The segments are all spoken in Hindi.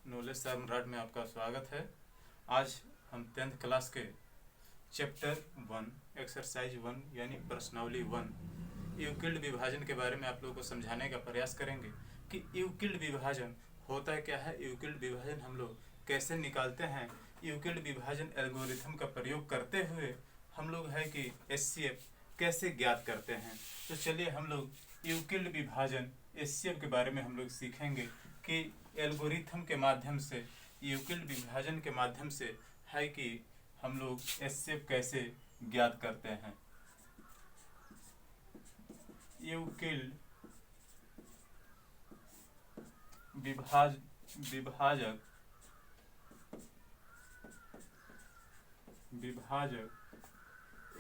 नॉलेज सम्राट में आपका स्वागत है। आज हम 10th क्लास के चैप्टर 1 एक्सरसाइज 1 यानी प्रश्नावली 1 यूक्लिड विभाजन के बारे में आप लोगों को समझाने का प्रयास करेंगे कि यूक्लिड विभाजन होता है क्या है, यूक्लिड विभाजन हम लोग कैसे निकालते हैं, यूक्लिड विभाजन एल्गोरिथम का प्रयोग करते हुए हम लोग है कि एचसीएफ कैसे ज्ञात करते हैं। तो चलिए हम लोग यूक्लिड विभाजन एचसीएफ के बारे में हम लोग सीखेंगे कि एल्गोरिथम के माध्यम से, यूक्लिड विभाजन के माध्यम से है कि हम लोग एचसीएफ कैसे ज्ञात करते हैं। यूक्लिड विभाजक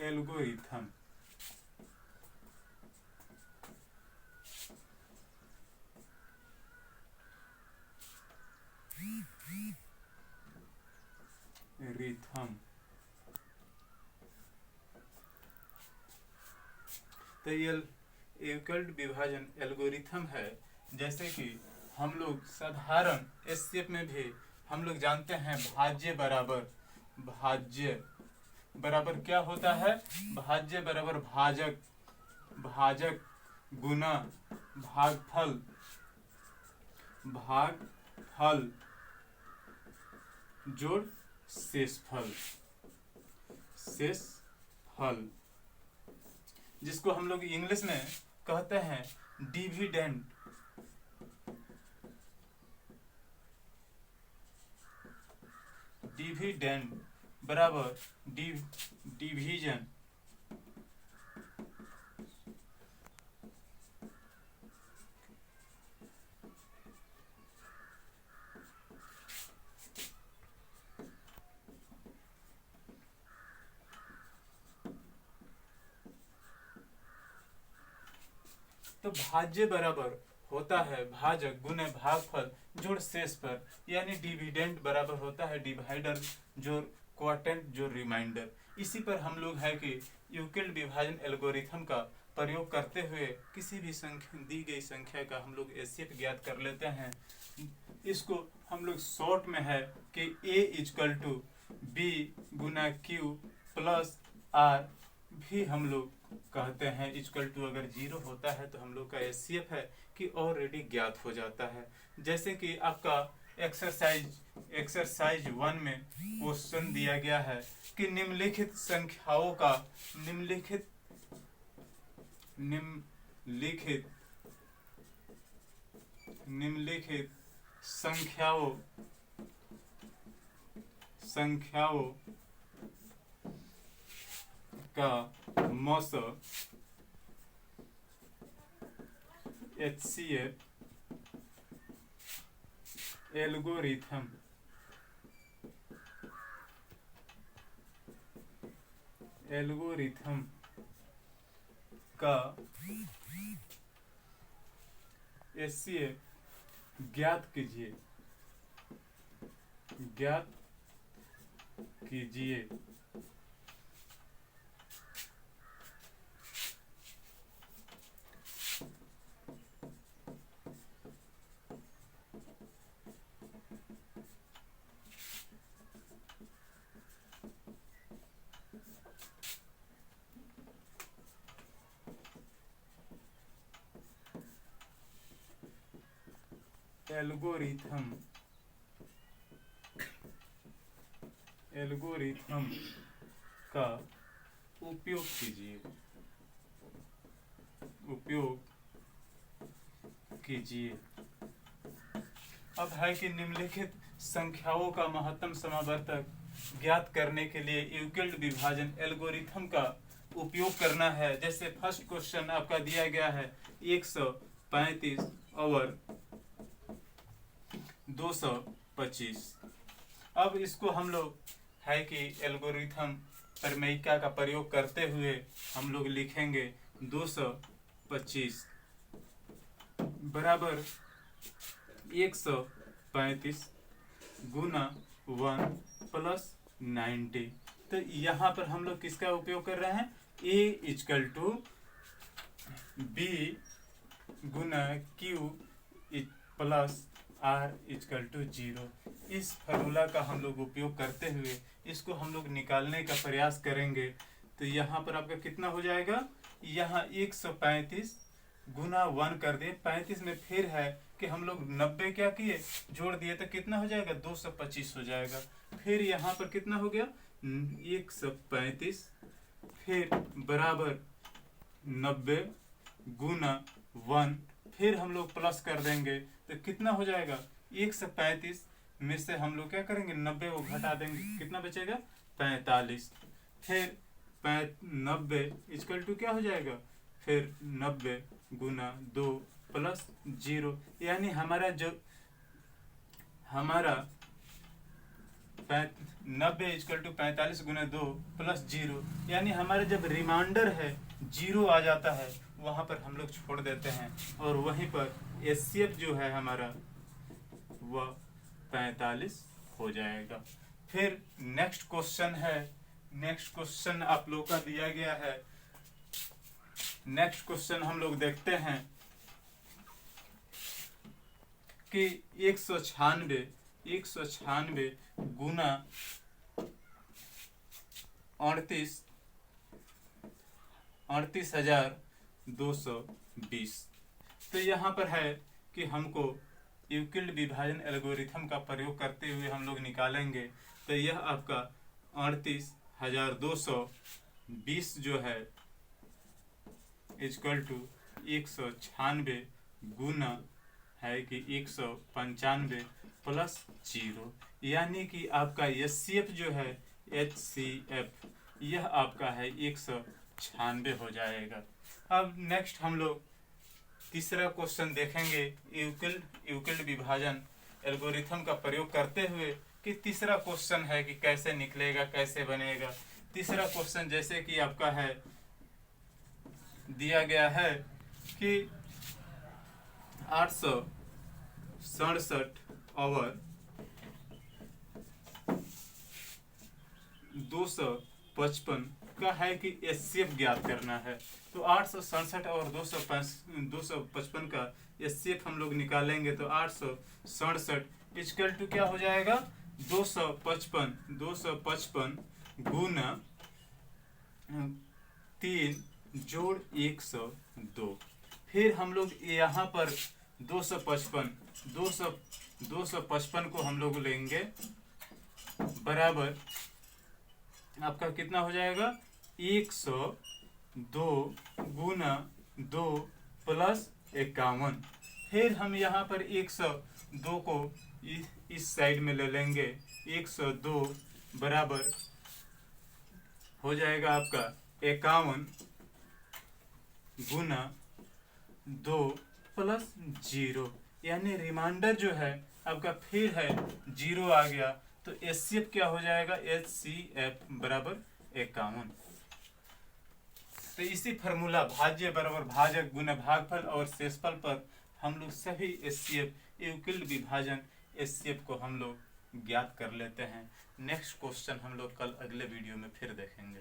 एल्गोरिथम तो ये यूक्लिड विभाजन एल्गोरिथम है। जैसे कि हम लोग साधारण एचसीएफ में भी हम लोग जानते हैं भाज्य बराबर क्या होता है, भाज्य बराबर भाजक गुना भागफल जोड़ शेषफल जिसको हम लोग इंग्लिश में कहते हैं डिविडेंड। बराबर डिवीजन। तो भाज्य बराबर होता है भाजक गुने भागफल जोड़ शेषफल, यानी डिविडेंड बराबर होता है डिवाइडर जोड़ क्वोटिएंट जोड़ रिमाइंडर। इसी पर हम लोग है कि यूक्लिड विभाजन एल्गोरिथम का प्रयोग करते हुए किसी भी संख्या, दी गई संख्या का हम लोग एचसीएफ ज्ञात कर लेते हैं। इसको हम लोग शॉर्ट में है कि A = B गुना Q प्लस R भी हम लोग कहते हैं। इक्वल टू अगर 0 होता है तो हम लोग का एचसीएफ है कि ऑलरेडी ज्ञात हो जाता है। जैसे कि आपका एक्सरसाइज 1 में क्वेश्चन दिया गया है कि निम्नलिखित संख्याओं का निम्नलिखित संख्याओं का मौस एचसीएफ एल्गोरिथम का एचसीएफ ज्ञात कीजिए। एल्गोरिथम का उपयोग कीजिए। अब है कि निम्नलिखित संख्याओं का महत्तम समावर्तक ज्ञात करने के लिए यूक्लिड विभाजन एल्गोरिथम का उपयोग करना है। जैसे फर्स्ट क्वेश्चन आपका दिया गया है 135 और 225। अब इसको हम लोग है कि एल्गोरिथम प्रमेयिका का प्रयोग करते हुए हम लोग लिखेंगे 225 बराबर 135 गुना 1 प्लस 90। तो यहाँ पर हम लोग किसका उपयोग कर रहे हैं, A = B गुना Q plus r equal to 0। इस फार्मूला का हम लोग उपयोग करते हुए इसको हम लोग निकालने का प्रयास करेंगे। तो यहाँ पर आपका कितना हो जाएगा, यहाँ 135 गुना 1 कर दिए, 35 में फिर है कि हम लोग 90 क्या किए, जोड़ दिए, तो कितना हो जाएगा, 225 हो जाएगा। फिर यहाँ पर कितना हो गया, 135 फिर बराबर 90 गुना 1, फिर हम लोग प्लस कर देंगे तो कितना हो जाएगा, 135 में से हम लोग क्या करेंगे, 90 को घटा देंगे, कितना बचेगा, 45। फिर 90 इक्वल टू क्या हो जाएगा, फिर 90 गुना 2 प्लस 0, यानी हमारा जो 90 इक्वल टू 45 गुना 2 प्लस 0, यानी हमारा जब रिमाइंडर है 0 आ जाता है वहां पर हम लोग छोड़ देते हैं और वहीं पर एचसीएफ जो है हमारा वह 45 हो जाएगा। फिर नेक्स्ट क्वेश्चन है, नेक्स्ट क्वेश्चन आप लोग का दिया गया है। नेक्स्ट क्वेश्चन हम लोग देखते हैं कि 196 गुना 38,220। तो यहाँ पर है कि हमको यूक्लिड विभाजन एल्गोरिथम का प्रयोग करते हुए हम लोग निकालेंगे। तो यह आपका 38,220 जो है इक्वल टू 196 गुना है कि 195 प्लस 0, यानी कि आपका एचसीएफ जो है एचसीएफ यह आपका है 196 हो जाएगा। अब नेक्स्ट हम लोग तीसरा क्वेश्चन देखेंगे यूक्लिड विभाजन एल्गोरिथम का प्रयोग करते हुए कि तीसरा क्वेश्चन है कि कैसे निकलेगा, कैसे बनेगा। तीसरा क्वेश्चन जैसे कि आपका है दिया गया है कि 867 और 255 का है कि एचसीएफ ज्ञात करना है। तो 867 और 255 का एचसीएफ हम लोग निकालेंगे। तो 867 इक्वल टू क्या हो जाएगा, 255 गुना 3 जोड़ 102। फिर हम लोग यहाँ पर 255 को हम लोग लेंगे बराबर आपका कितना हो जाएगा, 102 गुना 2 प्लस 51। फिर हम यहाँ पर 102 को इस साइड में ले लेंगे, 102 बराबर हो जाएगा आपका 51 गुना 2 प्लस 0, यानी रिमाइंडर जो है आपका फिर है 0 आ गया। तो एचसीएफ क्या हो जाएगा, एचसीएफ बराबर 51। तो इसी फार्मूला भाज्य बराबर भाजक गुना भागफल और शेषफल पर हम लोग सभी एचसीएफ यूक्लिड विभाजन एचसीएफ को हम लोग ज्ञात कर लेते हैं। नेक्स्ट क्वेश्चन हम लोग कल अगले वीडियो में फिर देखेंगे।